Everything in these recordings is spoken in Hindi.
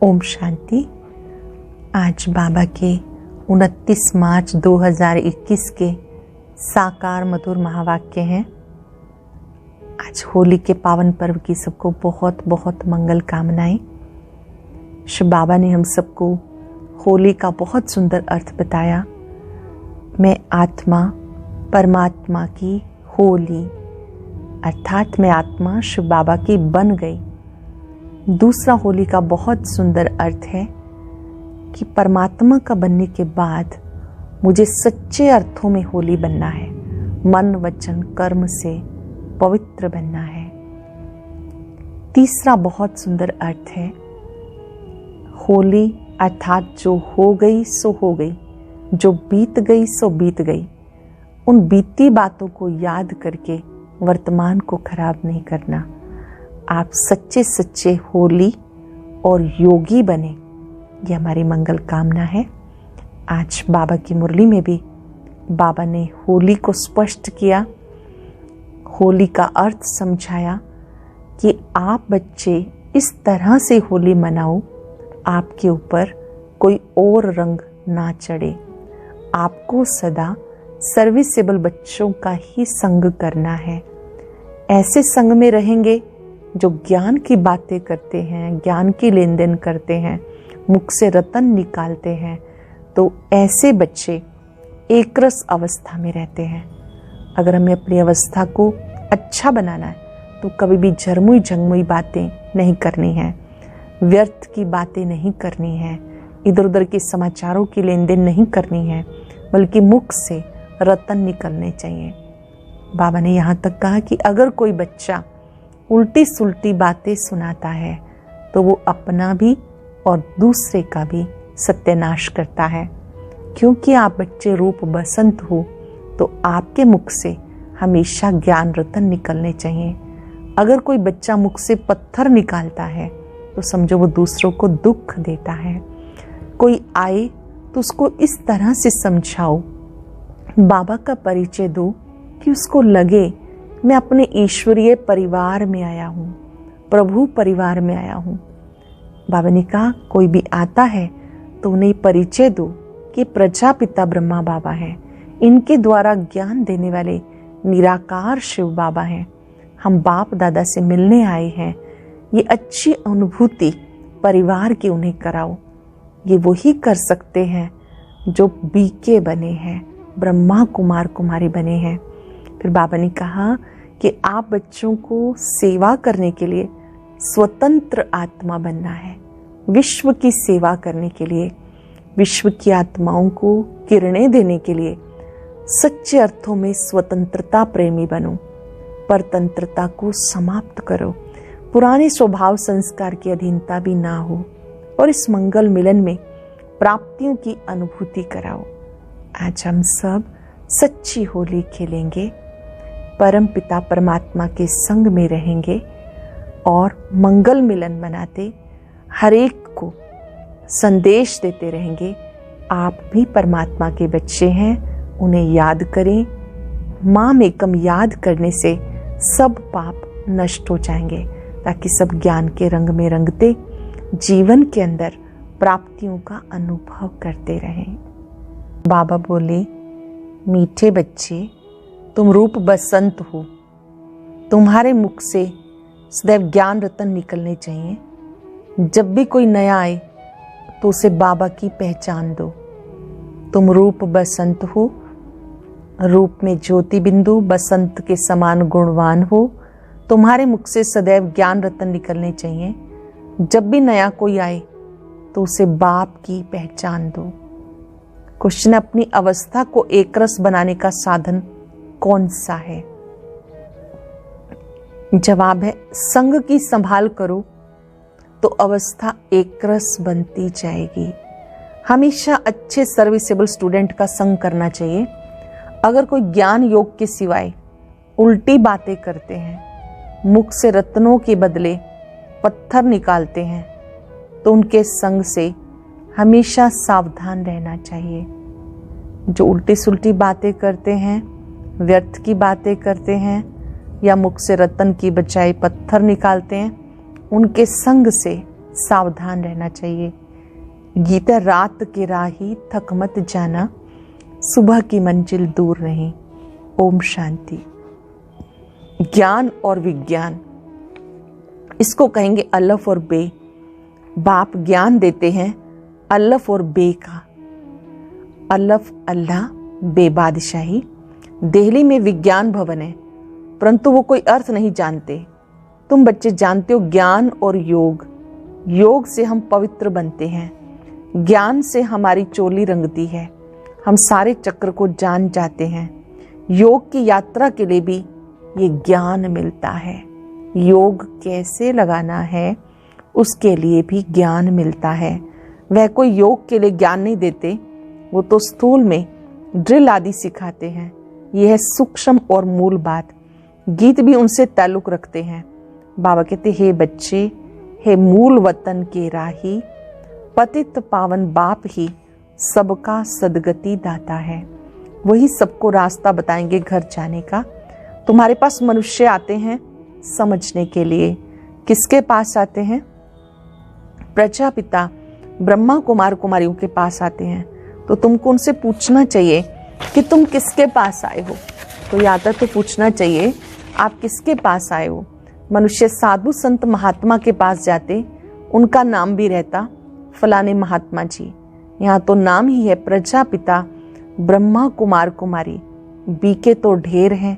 ओम शांति। आज बाबा के 29 मार्च 2021 के साकार मधुर महावाक्य हैं। आज होली के पावन पर्व की सबको बहुत बहुत मंगल कामनाएं। शिव बाबा ने हम सबको होली का बहुत सुंदर अर्थ बताया। मैं आत्मा परमात्मा की होली, अर्थात मैं आत्मा शिव बाबा की बन गई। दूसरा होली का बहुत सुंदर अर्थ है कि परमात्मा का बनने के बाद मुझे सच्चे अर्थों में होली बनना है, मन वचन कर्म से पवित्र बनना है। तीसरा बहुत सुंदर अर्थ है होली अर्थात जो हो गई सो हो गई, जो बीत गई सो बीत गई। उन बीती बातों को याद करके वर्तमान को खराब नहीं करना। आप सच्चे सच्चे होली और योगी बने, ये हमारी मंगल कामना है। आज बाबा की मुरली में भी बाबा ने होली को स्पष्ट किया, होली का अर्थ समझाया कि आप बच्चे इस तरह से होली मनाओ, आपके ऊपर कोई और रंग ना चढ़े। आपको सदा सर्विसेबल बच्चों का ही संग करना है। ऐसे संग में रहेंगे जो ज्ञान की बातें करते हैं, ज्ञान की लेन देन करते हैं, मुख से रतन निकालते हैं, तो ऐसे बच्चे एक रस अवस्था में रहते हैं। अगर हमें अपनी अवस्था को अच्छा बनाना है तो कभी भी झरमुई झंगमुई बातें नहीं करनी है, व्यर्थ की बातें नहीं करनी है, इधर उधर के समाचारों की लेन देन नहीं करनी है, बल्कि मुख से रतन निकलने चाहिए। बाबा ने यहाँ तक कहा कि अगर कोई बच्चा उल्टी सुल्टी बातें सुनाता है तो वो अपना भी और दूसरे का भी सत्यानाश करता है। क्योंकि आप बच्चे रूप बसंत हो तो आपके मुख से हमेशा ज्ञान रतन निकलने चाहिए। अगर कोई बच्चा मुख से पत्थर निकालता है तो समझो वो दूसरों को दुख देता है। कोई आए तो उसको इस तरह से समझाओ, बाबा का परिचय दो कि उसको लगे मैं अपने ईश्वरीय परिवार में आया हूँ, प्रभु परिवार में आया हूँ। बाबा ने कहा कोई भी आता है तो उन्हें परिचय दो कि प्रजापिता ब्रह्मा बाबा हैं, इनके द्वारा ज्ञान देने वाले निराकार शिव बाबा हैं। हम बाप दादा से मिलने आए हैं। ये अच्छी अनुभूति परिवार की उन्हें कराओ। ये वही कर सकते हैं जो बीके बने हैं, ब्रह्मा कुमार कुमारी बने हैं। फिर बाबा ने कहा कि आप बच्चों को सेवा करने के लिए स्वतंत्र आत्मा बनना है, विश्व की सेवा करने के लिए, विश्व की आत्माओं को किरणें देने के लिए सच्चे अर्थों में स्वतंत्रता प्रेमी बनो, परतंत्रता को समाप्त करो, पुराने स्वभाव संस्कार की अधीनता भी ना हो और इस मंगल मिलन में प्राप्तियों की अनुभूति कराओ। आज हम सब सच्ची होली खेलेंगे, परम पिता परमात्मा के संग में रहेंगे और मंगल मिलन मनाते हर एक को संदेश देते रहेंगे। आप भी परमात्मा के बच्चे हैं, उन्हें याद करें। माम एकम याद करने से सब पाप नष्ट हो जाएंगे, ताकि सब ज्ञान के रंग में रंगते जीवन के अंदर प्राप्तियों का अनुभव करते रहें। बाबा बोले, मीठे बच्चे तुम रूप बसंत हो, तुम्हारे मुख से सदैव ज्ञान रतन निकलने चाहिए। जब भी कोई नया आए तो उसे बाबा की पहचान दो। तुम रूप बसंत हो, रूप में ज्योति बिंदु बसंत के समान गुणवान हो। तुम्हारे मुख से सदैव ज्ञान रतन निकलने चाहिए। जब भी नया कोई आए तो उसे बाप की पहचान दो। क्वेश्चन, अपनी अवस्था को एकरस बनाने का साधन कौन सा है? जवाब है संग की संभाल करो तो अवस्था एकरस बनती जाएगी। हमेशा अच्छे सर्विसेबल स्टूडेंट का संग करना चाहिए। अगर कोई ज्ञान योग के सिवाय उल्टी बातें करते हैं, मुख से रत्नों के बदले पत्थर निकालते हैं, तो उनके संग से हमेशा सावधान रहना चाहिए। जो उल्टी सुल्टी बातें करते हैं, व्यर्थ की बातें करते हैं या मुख से रतन की बजाय पत्थर निकालते हैं, उनके संग से सावधान रहना चाहिए। गीता रात के राही थक मत जाना, सुबह की मंजिल दूर नहीं। ओम शांति। ज्ञान और विज्ञान, इसको कहेंगे अलफ और बे। बाप ज्ञान देते हैं अलफ और बे का। अलफ अल्लाह, बे बादशाही। दिल्ली में विज्ञान भवन है, परंतु वो कोई अर्थ नहीं जानते। तुम बच्चे जानते हो ज्ञान और योग। योग से हम पवित्र बनते हैं, ज्ञान से हमारी चोली रंगती है, हम सारे चक्र को जान जाते हैं। योग की यात्रा के लिए भी ये ज्ञान मिलता है। योग कैसे लगाना है उसके लिए भी ज्ञान मिलता है। वह कोई योग के लिए ज्ञान नहीं देते, वो तो स्थूल में ड्रिल आदि सिखाते हैं। यह है सूक्ष्म और मूल बात। गीत भी उनसे ताल्लुक रखते हैं। बाबा कहते, हे बच्चे, हे मूल वतन के राही, पतित पावन बाप ही सबका सदगति दाता है। वही सबको रास्ता बताएंगे घर जाने का। तुम्हारे पास मनुष्य आते हैं समझने के लिए। किसके पास आते हैं? प्रजापिता ब्रह्मा कुमार कुमारियों के पास आते हैं। तो तुमको उनसे पूछना चाहिए कि तुम किसके पास आए हो। तो या तो पूछना चाहिए आप किसके पास आए हो। मनुष्य साधु संत महात्मा के पास जाते, उनका नाम भी रहता फलाने महात्मा जी। यहाँ तो नाम ही है प्रजापिता ब्रह्मा कुमार कुमारी। बीके तो ढेर हैं,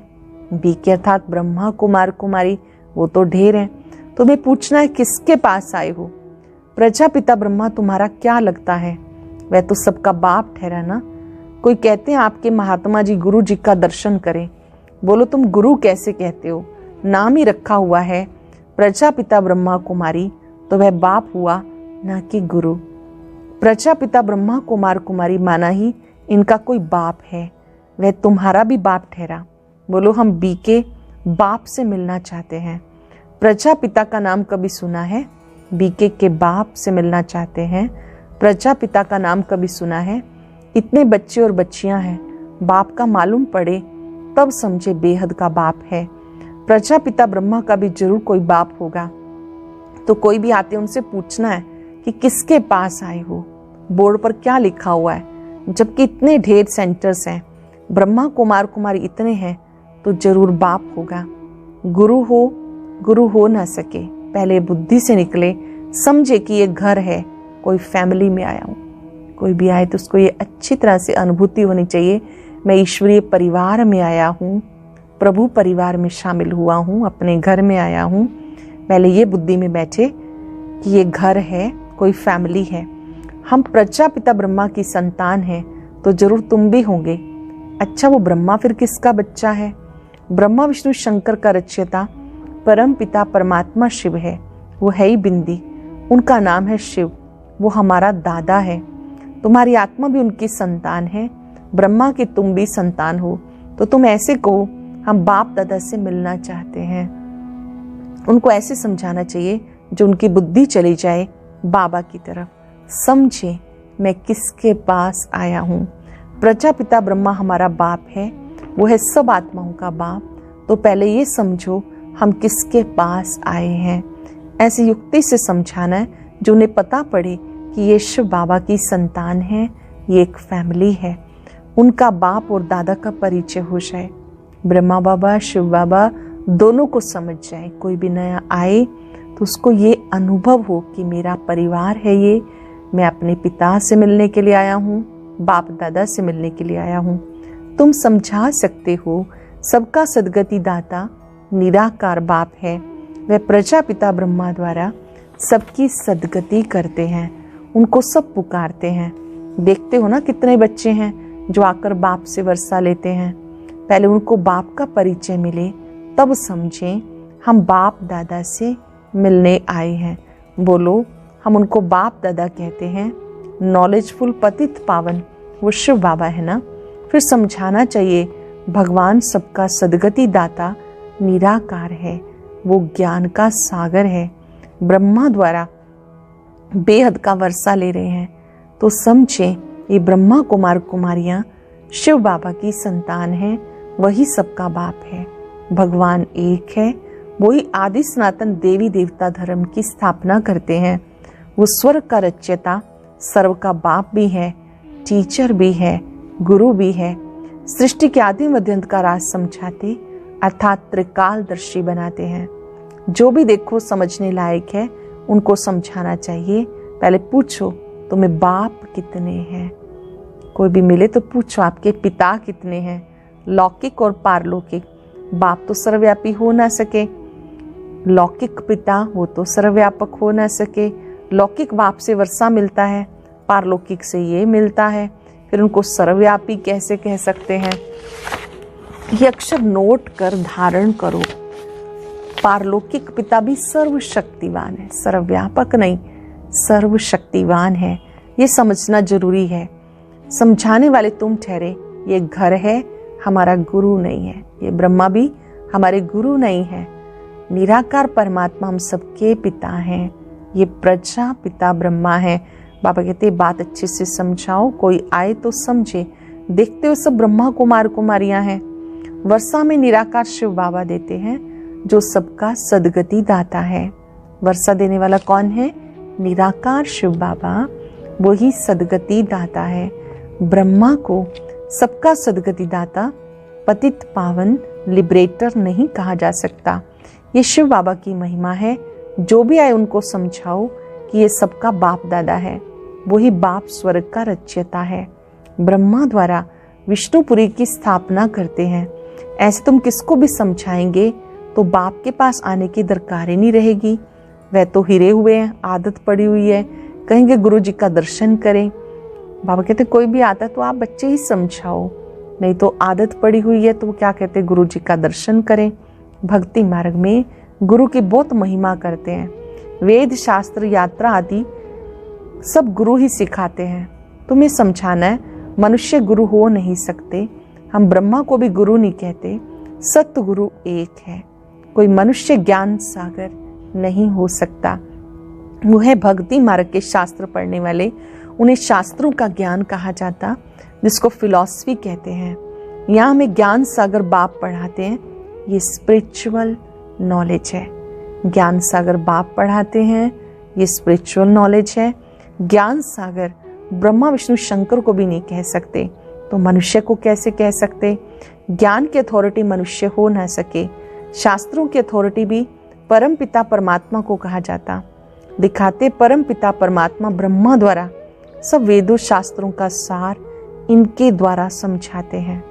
बीके अर्थात ब्रह्मा कुमार कुमारी, वो तो ढेर हैं। तुम्हें पूछना है किसके पास आए हो। प्रजापिता ब्रह्मा तुम्हारा क्या लगता है? वह तो सबका बाप ठहरा ना। कोई कहते हैं आपके महात्मा जी गुरु जी का दर्शन करें। बोलो तुम गुरु कैसे कहते हो? नाम ही रखा हुआ है प्रजापिता ब्रह्मा कुमारी, तो वह बाप हुआ ना कि गुरु। प्रजापिता ब्रह्मा कुमार कुमारी माना ही इनका कोई बाप है, वह तुम्हारा भी बाप ठहरा। बोलो हम बीके बाप से मिलना चाहते हैं। प्रजापिता का नाम कभी सुना है? बीके के बाप से मिलना चाहते हैं। प्रजापिता का नाम कभी सुना है? इतने बच्चे और बच्चियां हैं, बाप का मालूम पड़े तब समझे बेहद का बाप है। प्रजापिता ब्रह्मा का भी जरूर कोई बाप होगा। तो कोई भी आते उनसे पूछना है कि किसके पास आए हो, बोर्ड पर क्या लिखा हुआ है। जबकि इतने ढेर सेंटर्स हैं, ब्रह्मा कुमार कुमारी इतने हैं, तो जरूर बाप होगा। गुरु हो ना सके, पहले बुद्धि से निकले, समझे कि ये घर है, कोई फैमिली में आया हूँ। कोई भी आए तो उसको ये अच्छी तरह से अनुभूति होनी चाहिए, मैं ईश्वरीय परिवार में आया हूँ, प्रभु परिवार में शामिल हुआ हूँ, अपने घर में आया हूँ। पहले ये बुद्धि में बैठे कि ये घर है, कोई फैमिली है। हम प्रजापिता ब्रह्मा की संतान हैं, तो जरूर तुम भी होंगे। अच्छा, वो ब्रह्मा फिर किसका बच्चा है? ब्रह्मा विष्णु शंकर का रचयिता परम पिता परमात्मा शिव है। वो है ही बिंदी, उनका नाम है शिव। वो हमारा दादा है। तुम्हारी आत्मा भी उनकी संतान है। ब्रह्मा की तुम भी संतान हो। तो तुम ऐसे कहो हम बाप दादा से मिलना चाहते हैं। उनको ऐसे समझाना चाहिए जो उनकी बुद्धि चली जाए बाबा की तरफ। समझे मैं किसके पास आया हूँ। प्रजापिता ब्रह्मा हमारा बाप है, वो है सब आत्माओं का बाप। तो पहले ये समझो हम किसके पास आए हैं। ऐसी युक्ति से समझाना है जो उन्हें पता पड़े कि ये शिव बाबा की संतान है, ये एक फैमिली है। उनका बाप और दादा का परिचय हो जाए। ब्रह्मा बाबा शिव बाबा दोनों को समझ जाए। कोई भी नया आए तो उसको ये अनुभव हो कि मेरा परिवार है ये, मैं अपने पिता से मिलने के लिए आया हूँ, बाप दादा से मिलने के लिए आया हूँ। तुम समझा सकते हो सबका सदगति दाता निराकार बाप है। वह प्रजापिता ब्रह्मा द्वारा सबकी सदगति करते हैं, उनको सब पुकारते हैं। देखते हो ना कितने बच्चे हैं जो आकर बाप से वर्षा लेते हैं। पहले उनको बाप का परिचय मिले तब समझें हम बाप दादा से मिलने आए हैं। बोलो हम उनको बाप दादा कहते हैं। नॉलेजफुल पतित पावन वो शिव बाबा है ना। फिर समझाना चाहिए भगवान सबका सदगति दाता निराकार है, वो ज्ञान का सागर है। ब्रह्मा द्वारा बेहद का वर्षा ले रहे हैं तो समझे ये ब्रह्मा कुमार कुमारियां शिव बाबा की संतान हैं, वही सबका बाप है। भगवान एक है, वही आदि सनातन देवी देवता धर्म की स्थापना करते हैं। वो स्वर्ग का रचयिता, सर्व का बाप भी है, टीचर भी है, गुरु भी है। सृष्टि के आदि मध्य अंत का राज समझाते अर्थात त्रिकालदर्शी बनाते हैं। जो भी देखो समझने लायक है उनको समझाना चाहिए। पहले पूछो तुम्हें बाप कितने हैं। कोई भी मिले तो पूछो आपके पिता कितने हैं, लौकिक और पारलौकिक। बाप तो सर्वव्यापी हो ना सके, लौकिक पिता वो तो सर्वव्यापक हो ना सके। लौकिक बाप से वर्षा मिलता है, पारलौकिक से ये मिलता है, फिर उनको सर्वव्यापी कैसे कह सकते हैं। ये अक्षर नोट कर धारण करो। पारलौकिक पिता भी सर्वशक्तिवान है, सर्वव्यापक नहीं, सर्वशक्तिवान है। ये समझना जरूरी है। समझाने वाले तुम ठहरे। ये घर है, हमारा गुरु नहीं है। ये ब्रह्मा भी हमारे गुरु नहीं है। निराकार परमात्मा हम सबके पिता हैं। ये प्रजापिता ब्रह्मा है। बाबा कहते बात अच्छे से समझाओ, कोई आए तो समझे। देखते हो सब ब्रह्मा कुमार कुमारियां हैं। वर्षा में निराकार शिव बाबा देते हैं, जो सबका सदगति दाता है। वर्षा देने वाला कौन है? निराकार शिव बाबा, वही सदगति दाता है। ब्रह्मा को सबका सदगति दाता, पतित पावन लिबरेटर नहीं कहा जा सकता। ये शिव बाबा की महिमा है। जो भी आए उनको समझाओ कि ये सबका बाप दादा है। वही बाप स्वर्ग का रचयिता है। ब्रह्मा द्वारा विष्णुपुरी की स्थापना करते हैं। ऐसे तुम किसको भी समझाएंगे तो बाप के पास आने की दरकार ही नहीं रहेगी। वह तो हिरे हुए हैं, आदत पड़ी हुई है, कहेंगे गुरु जी का दर्शन करें। बाबा कहते कोई भी आता तो आप बच्चे ही समझाओ, नहीं तो आदत पड़ी हुई है तो वो क्या कहते गुरु जी का दर्शन करें। भक्ति मार्ग में गुरु की बहुत महिमा करते हैं। वेद शास्त्र यात्रा आदि सब गुरु ही सिखाते हैं। तुम्हें समझाना है मनुष्य गुरु हो नहीं सकते। हम ब्रह्मा को भी गुरु नहीं कहते। सत्य गुरु एक है। कोई मनुष्य ज्ञान सागर नहीं हो सकता। वो है भक्ति मार्ग के शास्त्र पढ़ने वाले। उन्हें शास्त्रों का ज्ञान कहा जाता, जिसको फिलॉसफी कहते हैं। यहाँ हमें ज्ञान सागर बाप पढ़ाते हैं। ये स्पिरिचुअल नॉलेज है। ज्ञान सागर बाप पढ़ाते हैं, ये स्पिरिचुअल नॉलेज है। ज्ञान सागर ब्रह्मा विष्णु शंकर को भी नहीं कह सकते, तो मनुष्य को कैसे कह सकते? ज्ञान की अथॉरिटी मनुष्य हो ना सके। शास्त्रों की अथॉरिटी भी परम पिता परमात्मा को कहा जाता। दिखाते परम पिता परमात्मा ब्रह्मा द्वारा सब वेदों शास्त्रों का सार इनके द्वारा समझाते हैं।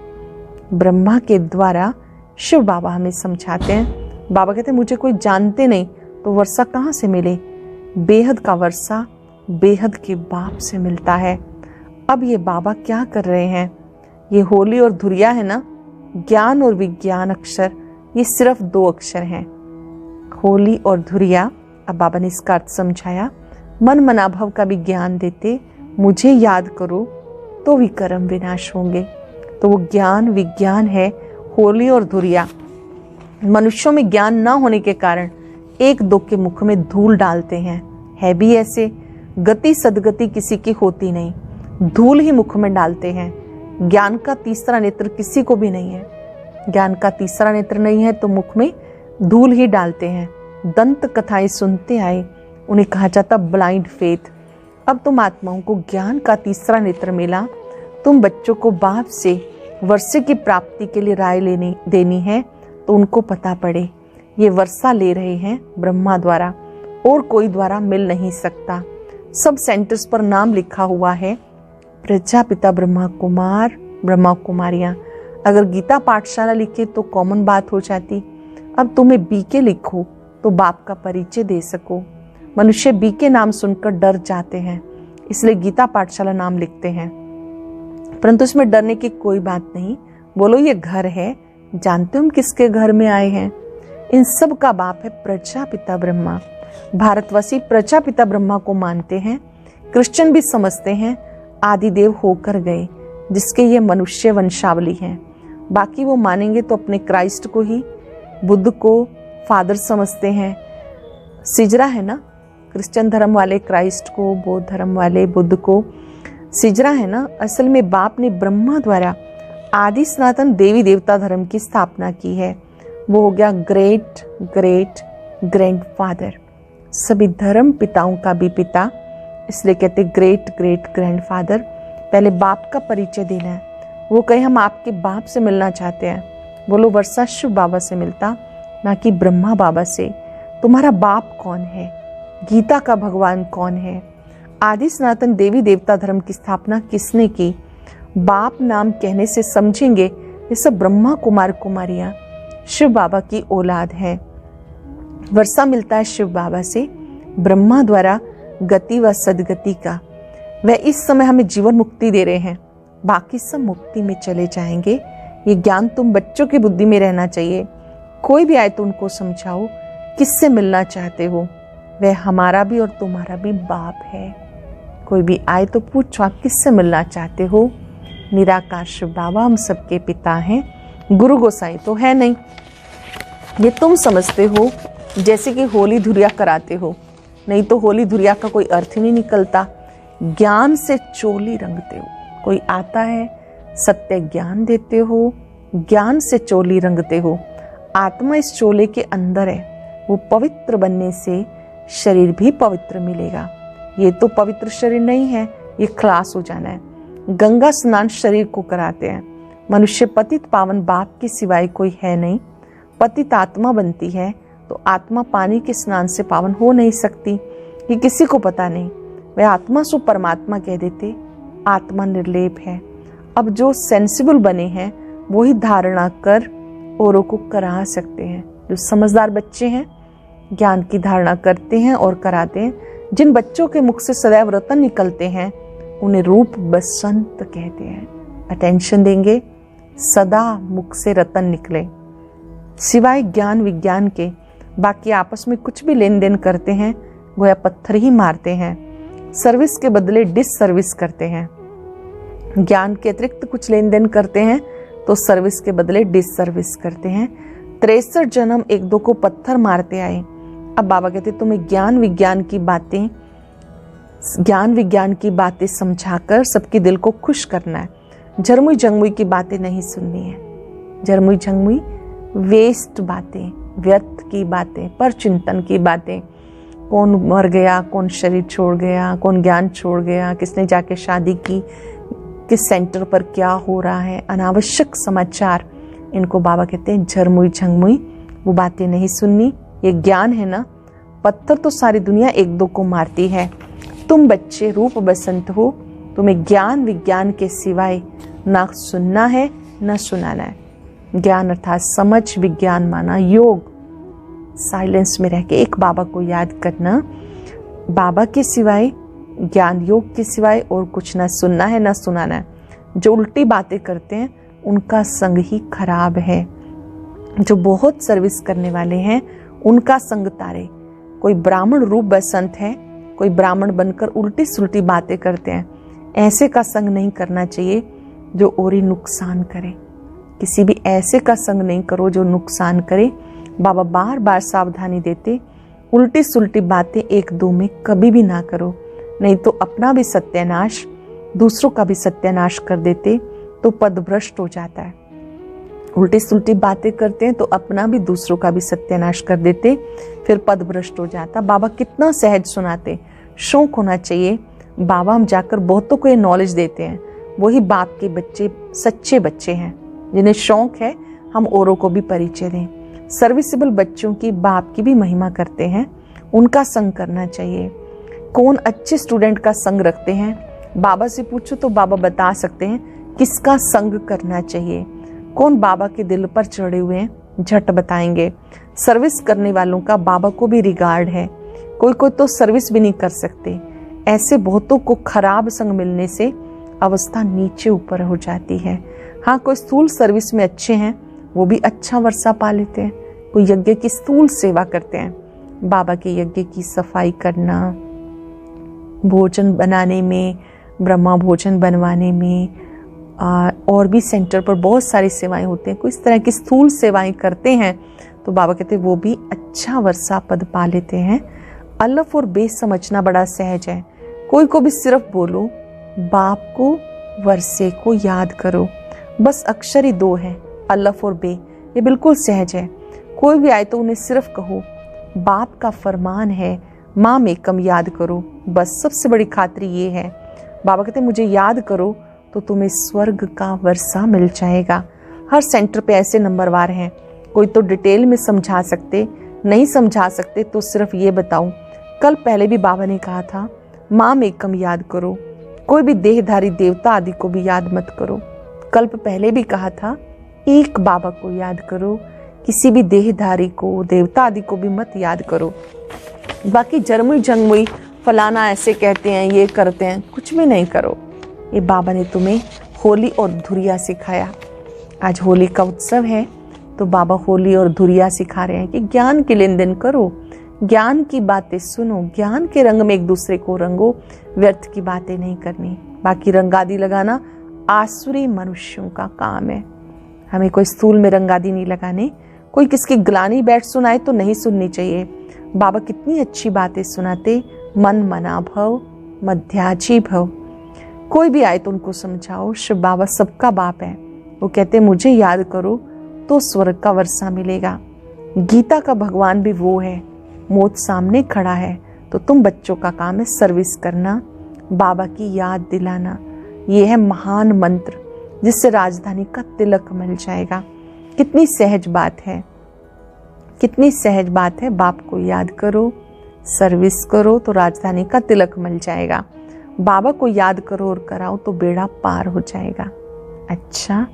ब्रह्मा के द्वारा शिव बाबा हमें समझाते हैं। बाबा कहते हैं मुझे कोई जानते नहीं तो वर्षा कहाँ से मिले? बेहद का वर्षा बेहद के बाप से मिलता है। अब ये बाबा क्या कर रहे हैं? ये होली और धुरिया है ना, ज्ञान और विज्ञान अक्षर, ये सिर्फ 2 अक्षर हैं, होली और धुरिया। अब बाबा ने इसका अर्थ समझाया। मन मनाभव का भी ज्ञान देते, मुझे याद करो तो विकर्म विनाश होंगे। तो वो ज्ञान विज्ञान है, होली और धुरिया। मनुष्यों में ज्ञान ना होने के कारण 1-2 के मुख में धूल डालते हैं। है भी ऐसे। गति सदगति किसी की होती नहीं, धूल ही मुख में डालते हैं। ज्ञान का तीसरा नेत्र किसी को भी नहीं है। ज्ञान का तीसरा नेत्र नहीं है तो मुख में धूल ही डालते हैं। दंत कथाएं सुनते आए, उन्हें कहा जाता ब्लाइंड फेथ। अब तुम आत्माओं को ज्ञान का तीसरा नेत्र मिला। तुम बच्चों को बाप से वर्षे की प्राप्ति के लिए राय देनी है तो उनको पता पड़े ये वर्षा ले रहे हैं ब्रह्मा द्वारा, और कोई द्वारा मिल नहीं सकता। सब सेंटर्स पर नाम लिखा हुआ है, प्रजापिता ब्रह्मा कुमार, ब्रह्मा कुमारियां। अगर गीता पाठशाला लिखे तो कॉमन बात हो जाती। अब तुम्हें बीके लिखो तो बाप का परिचय दे सको। मनुष्य बीके नाम सुनकर डर जाते हैं, इसलिए गीता पाठशाला नाम लिखते हैं, परंतु इसमें डरने की कोई बात नहीं। बोलो ये घर है। जानते हो हम किसके घर में आए हैं? इन सब का बाप है प्रजापिता ब्रह्मा। भारतवासी प्रजापिता ब्रह्मा को मानते हैं। क्रिश्चियन भी समझते हैं आदिदेव होकर गए, जिसके ये मनुष्य वंशावली हैं। बाकी वो मानेंगे तो अपने क्राइस्ट को ही, बुद्ध को फादर समझते हैं। सिजरा है ना, क्रिश्चियन धर्म वाले क्राइस्ट को, बौद्ध धर्म वाले बुद्ध को सिजरा है ना। असल में बाप ने ब्रह्मा द्वारा आदि सनातन देवी देवता धर्म की स्थापना की है। वो हो गया ग्रेट ग्रेट ग्रैंडफादर। सभी धर्म पिताओं का भी पिता, इसलिए कहते ग्रेट ग्रेट ग्रैंडफादर। पहले बाप का परिचय देना है। वो कहे हम आपके बाप से मिलना चाहते हैं, बोलो वर्षा शिव बाबा से मिलता, ना कि ब्रह्मा बाबा से। तुम्हारा बाप कौन है? गीता का भगवान कौन है? आदि सनातन देवी देवता धर्म की स्थापना किसने की? बाप नाम कहने से समझेंगे ये सब ब्रह्मा कुमार कुमारियां शिव बाबा की औलाद हैं। वर्षा मिलता है शिव बाबा से, ब्रह्मा द्वारा गति व सदगति का। वह इस समय हमें जीवन मुक्ति दे रहे हैं, बाकी सब मुक्ति में चले जाएंगे। ये ज्ञान तुम बच्चों की बुद्धि में रहना चाहिए। कोई भी आए तो उनको समझाओ किससे मिलना चाहते हो, वह हमारा भी और तुम्हारा भी बाप है। कोई भी आए तो पूछो आप किससे मिलना चाहते हो। निराकार शिव बाबा हम सबके पिता हैं, गुरु गोसाई तो है नहीं। ये तुम समझते हो जैसे कि होली धुरिया कराते हो, नहीं तो होली धुरिया का कोई अर्थ ही नहीं निकलता। ज्ञान से चोली रंगते हो। कोई आता है सत्य ज्ञान देते हो, ज्ञान से चोली रंगते हो। आत्मा इस चोले के अंदर है, वो पवित्र बनने से शरीर भी पवित्र मिलेगा। ये तो पवित्र शरीर नहीं है, ये खलास हो जाना है। गंगा स्नान शरीर को कराते हैं। मनुष्य पतित पावन बाप के सिवाय कोई है नहीं। पतित आत्मा बनती है तो आत्मा पानी के स्नान से पावन हो नहीं सकती। ये किसी को पता नहीं। वह आत्मा सो परमात्मा कह देते। आत्मा निर्लेप है। अब जो सेंसिबल बने हैं वही धारणा कर औरों को करा सकते हैं। जो समझदार बच्चे हैं ज्ञान की धारणा करते हैं और कराते हैं। जिन बच्चों के मुख से सदैव रतन निकलते हैं उन्हें रूप बसंत कहते हैं। अटेंशन देंगे, सदा मुख से रतन निकले। सिवाय ज्ञान विज्ञान के बाकी आपस में कुछ भी लेन देन करते हैं, गोया पत्थर ही मारते हैं। सर्विस के बदले डिस सर्विस करते हैं। ज्ञान के अतिरिक्त कुछ लेन देन करते हैं तो सर्विस के बदले डिस सर्विस करते हैं। 63 जन्म एक दो को पत्थर मारते आए। अब बाबा कहते तुम्हें ज्ञान विज्ञान की बातें समझाकर सबके दिल को खुश करना है। झरमुई झंगमुई की बातें नहीं सुननी है। झरमुई झंगमुई वेस्ट बातें, व्यर्थ की बातें, पर चिंतन की बातें। कौन मर गया, कौन शरीर छोड़ गया, कौन ज्ञान छोड़ गया, किसने जाके शादी की, किस सेंटर पर क्या हो रहा है, अनावश्यक समाचार, इनको बाबा कहते हैं झरमुई झंगमुई। वो बातें नहीं सुननी। ये ज्ञान है ना, पत्थर तो सारी दुनिया एक दो को मारती है। तुम बच्चे रूप बसंत हो, तुम्हें ज्ञान विज्ञान के सिवाय ना सुनना है ना सुनाना है। ज्ञान अर्थात समझ, विज्ञान माना योग। साइलेंस में रह के एक बाबा को याद करना। बाबा के सिवाय, ज्ञान योग के सिवाय और कुछ ना सुनना है ना सुनाना है। जो उल्टी बातें करते हैं उनका संग ही खराब है। जो बहुत सर्विस करने वाले हैं उनका संग तारे। कोई ब्राह्मण रूप बसंत है, कोई ब्राह्मण बनकर उल्टी सुल्टी बातें करते हैं। ऐसे का संग नहीं करना चाहिए जो और ही नुकसान करे। किसी भी ऐसे का संग नहीं करो जो नुकसान करे। बाबा बार बार सावधानी देते, उल्टी सुल्टी बातें एक दो में कभी भी ना करो, नहीं तो अपना भी सत्यानाश, दूसरों का भी सत्यानाश कर देते तो पद भ्रष्ट हो जाता है। उल्टी सुल्टी बातें करते हैं तो अपना भी दूसरों का भी सत्यानाश कर देते, फिर पद भ्रष्ट हो जाता। बाबा कितना सहज सुनाते। शौक होना चाहिए। बाबा हम जाकर बहुतों को ये नॉलेज देते हैं। वही बाप के बच्चे सच्चे बच्चे हैं जिन्हें शौक है हम औरों को भी परिचय दें। सर्विसेबल बच्चों की बाप की भी महिमा करते हैं, उनका संग करना चाहिए। कौन अच्छे स्टूडेंट का संग रखते हैं, बाबा से पूछो तो बाबा बता सकते हैं किसका संग करना चाहिए। कौन बाबा के दिल पर चढ़े हुए हैं, झट बताएंगे। सर्विस करने वालों का बाबा को भी रिगार्ड है। कोई कोई तो सर्विस भी नहीं कर सकते। ऐसे बहुतों को खराब संग मिलने से अवस्था नीचे ऊपर हो जाती है। हाँ, कोई स्थूल सर्विस में अच्छे हैं, वो भी अच्छा वर्षा पा लेते हैं। कोई यज्ञ की स्थूल सेवा करते हैं। बाबा के यज्ञ की सफाई करना, भोजन बनाने में, ब्रह्मा भोजन बनवाने में, और भी सेंटर पर बहुत सारी सेवाएं होती हैं। कोई इस तरह की स्थूल सेवाएं करते हैं तो बाबा कहते हैं वो भी अच्छा वर्षा पद पा लेते हैं। अलफ और बे समझना बड़ा सहज है। कोई को भी सिर्फ बोलो, बाप को वर्षे को याद करो, बस अक्षर ही दो है, अलफ और बे। ये बिल्कुल सहज है। कोई भी आए तो उन्हें सिर्फ कहो बाप का फरमान है, माम एकम याद करो, बस सबसे बड़ी खातरी ये है। बाबा कहते मुझे याद करो तो तुम्हें स्वर्ग का वर्षा मिल जाएगा। हर सेंटर पे ऐसे नंबरवार हैं, कोई तो डिटेल में समझा सकते, नहीं समझा सकते तो सिर्फ ये बताऊं, कल पहले भी बाबा ने कहा था माम एकम याद करो, कोई भी देहधारी देवता आदि को भी याद मत करो। कल्प पहले भी कहा था एक बाबा को याद करो, किसी भी देहधारी को देवता आदि को भी मत याद करो। बाकी जरमुई जंगमुई फलाना ऐसे कहते हैं, ये करते हैं, कुछ भी नहीं करो। ये बाबा ने तुम्हें होली और धुरिया सिखाया। आज होली का उत्सव है तो बाबा होली और धुरिया सिखा रहे हैं कि ज्ञान के लेन देन करो, ज्ञान की बातें सुनो, ज्ञान के रंग में एक दूसरे को रंगो, व्यर्थ की बातें नहीं करनी। बाकी रंगादी लगाना आसुरी मनुष्यों का काम है, हमें कोई स्थूल में रंगादी नहीं लगाने। कोई किसकी ग्लानी बैठ सुनाए तो नहीं सुननी चाहिए। बाबा कितनी अच्छी बातें सुनाते, मन मना भव मध्याजी भव। कोई भी आए तो उनको समझाओ, शिव बाबा सबका बाप है। वो कहते मुझे याद करो तो स्वर्ग का वर्षा मिलेगा। गीता का भगवान भी वो है, मौत सामने खड़ा है तो तुम बच्चों का काम है सर्विस करना, बाबा की याद दिलाना। ये है महान मंत्र जिससे राजधानी का तिलक मिल जाएगा। कितनी सहज बात है, कितनी सहज बात है। बाप को याद करो, सर्विस करो तो राजधानी का तिलक मिल जाएगा। बाबा को याद करो और कराओ तो बेड़ा पार हो जाएगा। अच्छा,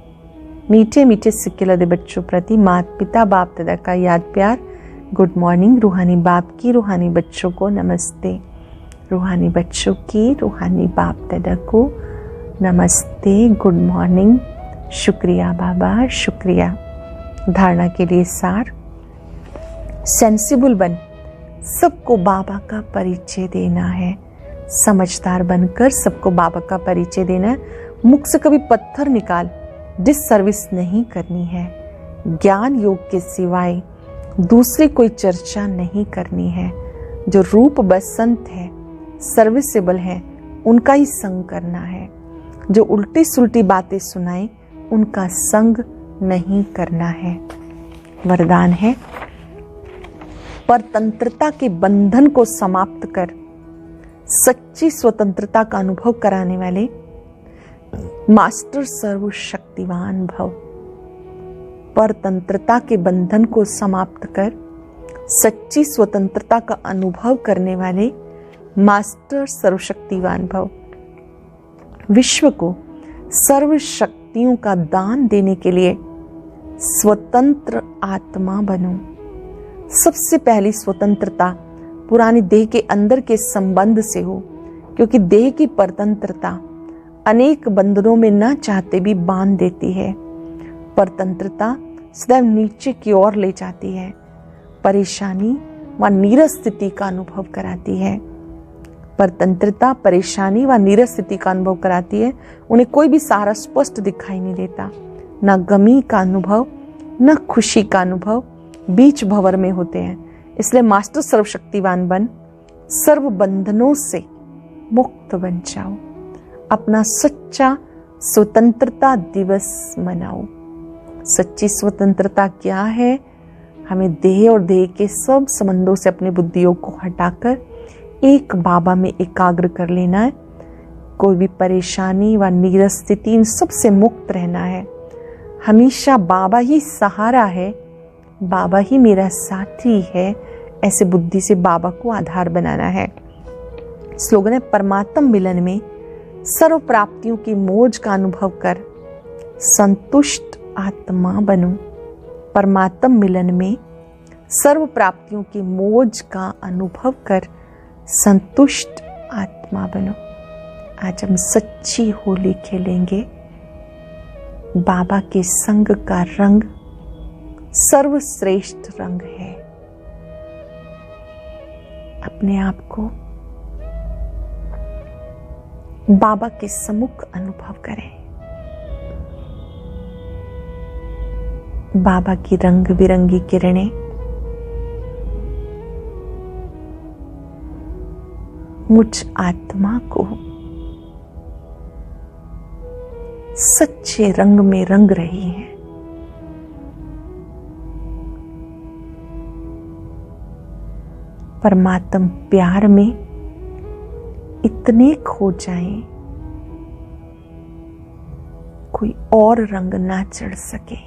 मीठे मीठे सिक्के लदे बच्चों प्रति माता पिता बाप दादा का याद प्यार। Good morning. रूहानी बाप की रूहानी बच्चों को नमस्ते। रूहानी बच्चों की रूहानी बाप दादा को नमस्ते, गुड मॉर्निंग। शुक्रिया बाबा, शुक्रिया। धारणा के लिए सार, सेंसिबल बन, सबको बाबा का परिचय देना है। समझदार बनकर सबको बाबा का परिचय देना है। मुख से कभी पत्थर निकाल, डिस सर्विस नहीं करनी है। ज्ञान योग के सिवाय दूसरी कोई चर्चा नहीं करनी है। जो रूप बसंत है, सर्विसेबल है, उनका ही संग करना है। जो उल्टी सुल्टी बातें सुनाए उनका संग नहीं करना है। वरदान है, परतंत्रता के बंधन को समाप्त कर सच्ची स्वतंत्रता का अनुभव कराने वाले मास्टर सर्वशक्तिवान भव। परतंत्रता के बंधन को समाप्त कर सच्ची स्वतंत्रता का अनुभव करने वाले मास्टर सर्वशक्तिवान भव। विश्व को सर्व शक्तियों का दान देने के लिए स्वतंत्र आत्मा बनो। सबसे पहली स्वतंत्रता पुरानी देह के अंदर के संबंध से हो, क्योंकि देह की परतंत्रता अनेक बंधनों में न चाहते भी बांध देती है। परतंत्रता सदैव नीचे की ओर ले जाती है, परेशानी व नीरस स्थिति का अनुभव कराती है। परतंत्रता परेशानी व नीरस स्थिति का अनुभव कराती है। उन्हें कोई भी सहारा स्पष्ट दिखाई नहीं देता, न गमी का अनुभव न खुशी का अनुभव, बीच भंवर में होते हैं। इसलिए मास्टर सर्वशक्तिवान बन, सर्व बंधनों से मुक्त बन जाओ। अपना सच्चा स्वतंत्रता दिवस मनाओ। सच्ची स्वतंत्रता क्या है? हमें देह और देह के सब संबंधों से अपनी बुद्धियों को हटाकर एक बाबा में एकाग्र कर लेना है। कोई भी परेशानी व नीरस स्थिति, इन सब से मुक्त रहना है। हमेशा बाबा ही सहारा है, बाबा ही मेरा साथी है, ऐसे बुद्धि से बाबा को आधार बनाना है। स्लोगन है, परमात्म मिलन में सर्व प्राप्तियों की मौज का अनुभव कर संतुष्ट आत्मा बनो। परमात्म मिलन में सर्व प्राप्तियों की मौज का अनुभव कर संतुष्ट आत्मा बनो। आज हम सच्ची होली खेलेंगे। बाबा के संग का रंग सर्वश्रेष्ठ रंग है। अपने आप को बाबा के सम्मुख अनुभव करें। बाबा की रंग बिरंगी किरणें मुझ आत्मा को सच्चे रंग में रंग रही है। परमात्म प्यार में इतने खो जाएं कोई और रंग ना चढ़ सके।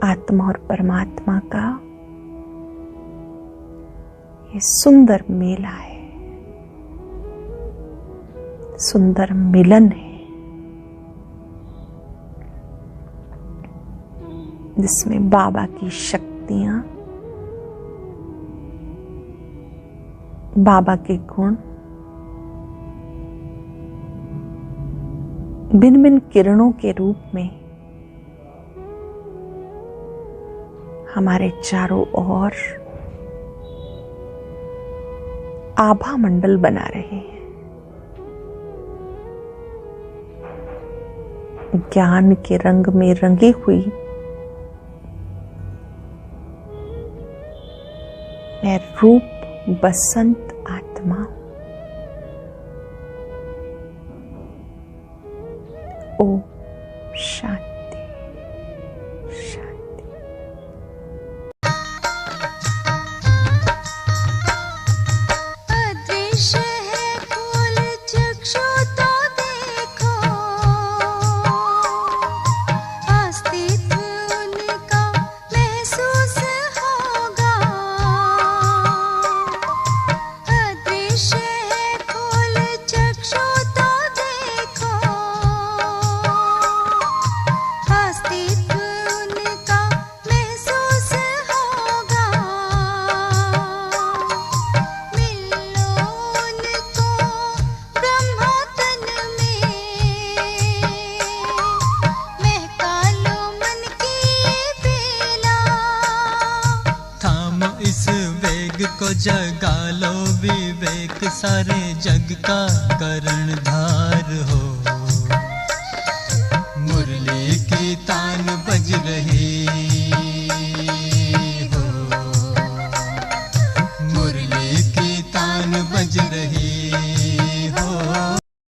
आत्मा और परमात्मा का ये सुंदर मेला है, सुंदर मिलन है, जिसमें बाबा की शक्तियां, बाबा के गुण भिन्न भिन्न किरणों के रूप में हमारे चारों ओर आभा मंडल बना रहे हैं। ज्ञान के रंग में रंगी हुई मैं रूप बसंत आत्मा ओ शांति शांति। अदृश्य है फूल चक्षु तो देखो, अस्तित्व उनका महसूस होगा। अदृश्य है फूल चक्षु तो देखो, अस्तित्व उनका महसूस होगा। मिलो उनको ब्रह्मा तन में, महका लो मन की बेला। थाम इस वेग को जगा लो विवेक, सारे जग का कर्णधार हो। मुरली की तान बज रही